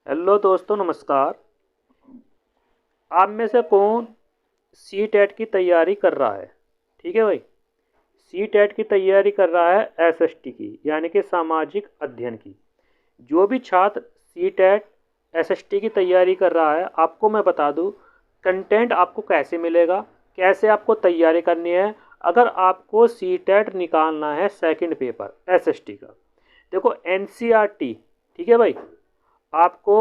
Hello दोस्तों, नमस्कार। आप में से कौन सी टेट की तैयारी कर रहा है? ठीक है भाई। सी टेट की तैयारी कर रहा है, एसएसटी की यानी कि सामाजिक अध्ययन की। जो भी छात्र सी टेट एसएसटी की तैयारी कर रहा है, आपको मैं बता दूं कंटेंट आपको कैसे मिलेगा, कैसे आपको तैयारी करनी है। अगर आपको सी टेट निकालना है सेकंड पेपर एसएसटी का, देखो एनसीईआरटी, ठीक है भाई। आपको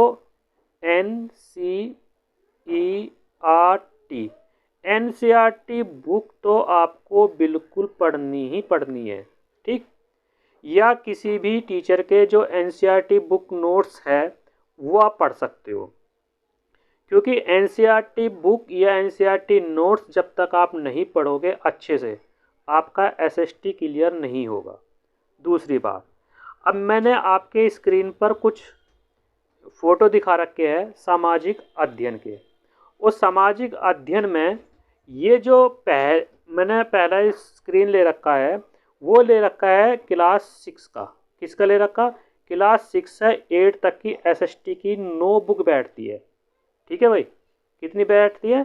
N C E R T N C R T book तो आपको बिल्कुल पढ़नी ही पढ़नी है, ठीक। या किसी भी टीचर के जो N C R T book notes है वो आप पढ़ सकते हो, क्योंकि N C R T book या N C R T notes जब तक आप नहीं पढ़ोगे अच्छे से, आपका एस एस टी क्लियर नहीं होगा। दूसरी बात, अब मैंने आपके स्क्रीन पर कुछ फोटो दिखा रखे हैं सामाजिक अध्ययन के। उस सामाजिक अध्ययन में ये जो मैंने पहला स्क्रीन ले रखा है, वो ले रखा है क्लास 6 का। किसका ले रखा? क्लास 6 से 8 तक की एसएसटी की 9 बुक बैठती है, ठीक है भाई। कितनी बैठती है?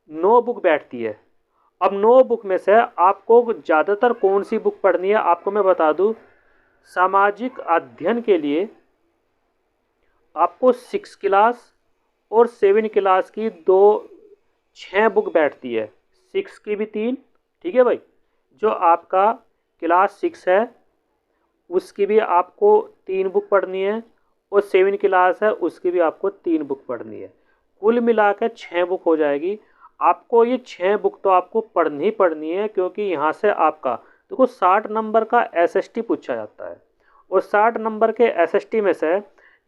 9 बुक बैठती है। अब 9 बुक में से आपको ज़्यादातर कौन सी बुक पढ़नी है, आपको मैं बता दूं। सामाजिक अध्ययन के लिए आपको 6 क्लास और 7 क्लास की 6 बुक बैठती है। 6 की भी 3, ठीक है भाई। जो आपका क्लास 6 है उसकी भी आपको 3 बुक पढ़नी है, और 7 क्लास है उसकी भी आपको 3 बुक पढ़नी है। कुल मिलाकर 6 बुक हो जाएगी। आपको ये 6 बुक तो आपको पढ़नी ही पढ़नी है, क्योंकि यहाँ से आपका देखो 60 नंबर का एसएसटी पूछा जाता है, और 60 नंबर के एसएसटी में से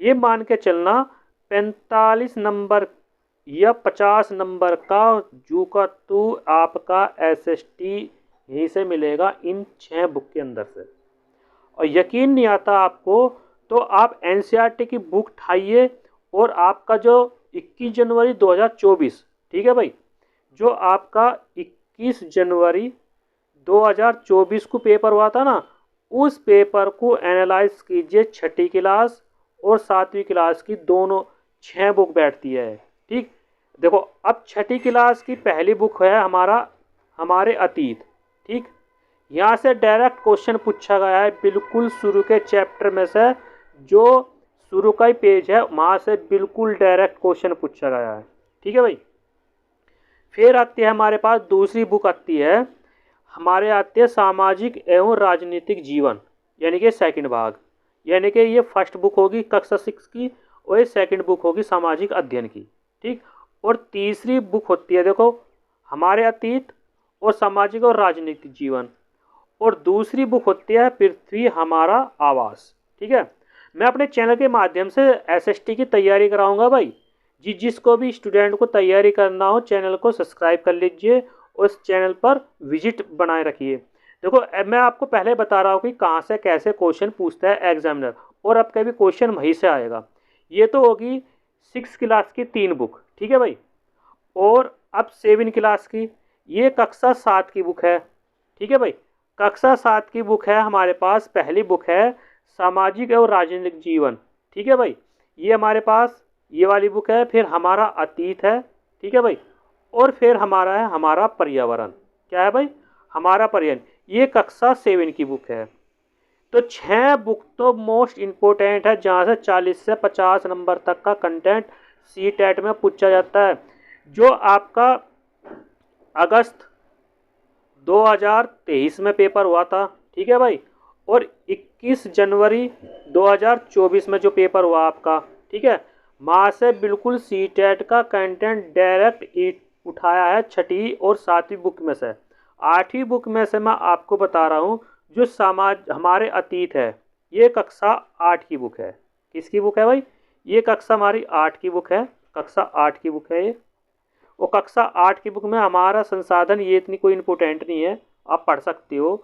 ये मान के चलना 45 नंबर या 50 नंबर का जू का तू आपका एसएसटी यहीं से मिलेगा, इन 6 बुक के अंदर से। और यकीन नहीं आता आपको तो आप एनसीईआरटी की बुक उठाइए, और आपका जो 21 जनवरी 2024, ठीक है भाई, जो आपका 21 जनवरी 2024 को पेपर हुआ था ना, उस पेपर को एनालाइज कीजिए। छठी क्लास और 7वीं क्लास की दोनों 6 बुक बैठती है, ठीक। देखो, अब छठी क्लास की पहली बुक है हमारे अतीत, ठीक। यहाँ से डायरेक्ट क्वेश्चन पूछा गया है, बिल्कुल शुरू के चैप्टर में से, जो शुरू का ही पेज है वहाँ से बिल्कुल डायरेक्ट क्वेश्चन पूछा गया है, ठीक है भाई। फिर आती है हमारे पास दूसरी बुक आती है, हमारे आते हैं सामाजिक एवं राजनीतिक जीवन, यानी कि सेकंड भाग। यानी कि ये फर्स्ट बुक होगी कक्षा 6 की, और ये सेकंड बुक होगी सामाजिक अध्ययन की, ठीक। और तीसरी बुक होती है, देखो, हमारे अतीत और सामाजिक और राजनीतिक जीवन। और दूसरी बुक होती है पृथ्वी हमारा आवास, ठीक है। मैं अपने चैनल के माध्यम से एसएसटी की तैयारी कराऊंगा भाई। जिसको भी स्टूडेंट को तैयारी करना हो, चैनल को सब्सक्राइब कर लीजिए, उस चैनल पर विजिट बनाए रखिए। देखो, मैं आपको पहले बता रहा हूँ कि कहाँ से कैसे क्वेश्चन पूछता है एग्जामिनर, और अब कभी क्वेश्चन वहीं से आएगा। ये तो होगी 6 क्लास की 3 बुक, ठीक है भाई। और अब 7 क्लास की, ये कक्षा 7 की बुक है, ठीक है भाई। कक्षा 7 की बुक है हमारे पास, पहली बुक है सामाजिक एवं राजनीतिक जीवन, ठीक है भाई। ये हमारे पास ये वाली बुक है। फिर हमारा अतीत है, ठीक है भाई। और फिर हमारा है हमारा पर्यावरण। क्या है भाई? हमारा पर्यावरण। ये कक्षा 7 की बुक है। तो 6 बुक तो मोस्ट इम्पोर्टेंट है, जहाँ से 40 से 50 नंबर तक का कंटेंट सी टेट में पूछा जाता है। जो आपका अगस्त 2023 में पेपर हुआ था, ठीक है भाई, और 21 जनवरी 2024 में जो पेपर हुआ आपका, ठीक है, वहाँ से बिल्कुल सी टेट का कंटेंट डायरेक्ट उठाया है छठी और 7वीं बुक में से। 8वीं बुक में से मैं आपको बता रहा हूँ, जो हमारे अतीत है, ये कक्षा 8 की बुक है। किसकी बुक है भाई? ये कक्षा हमारी 8 की बुक है, कक्षा 8 की बुक है ये। वो कक्षा 8 की बुक में हमारा संसाधन ये इतनी कोई इम्पोर्टेंट नहीं है, आप पढ़ सकते हो।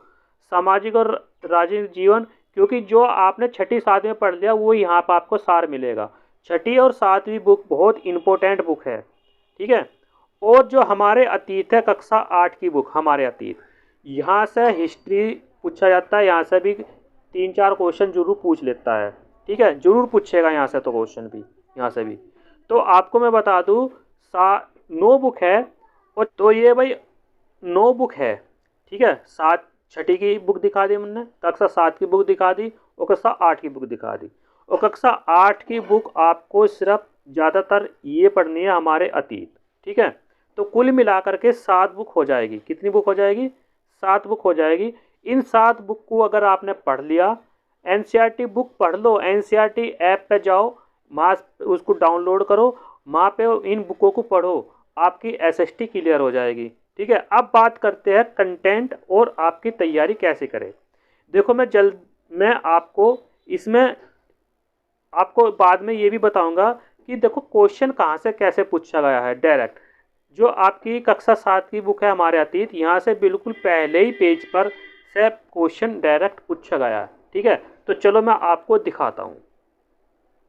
सामाजिक और राजनीतिक जीवन, क्योंकि जो आपने छठी 7वीं में पढ़ लिया वो यहाँ पर आपको सार मिलेगा। छठी और 7वीं बुक बहुत इम्पोर्टेंट बुक है, ठीक है। और जो हमारे अतीत है कक्षा 8 की बुक, हमारे अतीत, यहाँ से हिस्ट्री पूछा जाता है, यहाँ से भी 3-4 क्वेश्चन जरूर पूछ लेता है, ठीक है, जरूर पूछेगा यहाँ से तो क्वेश्चन भी, यहाँ से भी। तो आपको मैं बता दूँ 9 बुक है, और तो ये भाई 9 बुक है, ठीक है। 7 छठी की बुक दिखा दी हमने, कक्षा 7 की बुक दिखा दी, और कक्षा 8 की बुक दिखा दी। और कक्षा 8 की बुक आपको सिर्फ ज़्यादातर ये पढ़नी है हमारे अतीत, ठीक है। तो कुल मिलाकर के 7 बुक हो जाएगी। कितनी बुक हो जाएगी? 7 बुक हो जाएगी। इन 7 बुक को अगर आपने पढ़ लिया, एनसीईआरटी बुक पढ़ लो, एनसीईआरटी ऐप पे जाओ, वहाँ उसको डाउनलोड करो, वहाँ पे इन बुकों को पढ़ो, आपकी एसएसटी क्लियर हो जाएगी, ठीक है। अब बात करते हैं कंटेंट और आपकी तैयारी कैसे करें। देखो मैं आपको इसमें आपको बाद में ये भी बताऊंगा कि देखो क्वेश्चन कहाँ से कैसे पूछा गया है डायरेक्ट। जो आपकी कक्षा 7 की बुक है हमारे अतीत, यहाँ से बिल्कुल पहले ही पेज पर से क्वेश्चन डायरेक्ट पूछा गया है, ठीक है। तो चलो मैं आपको दिखाता हूँ।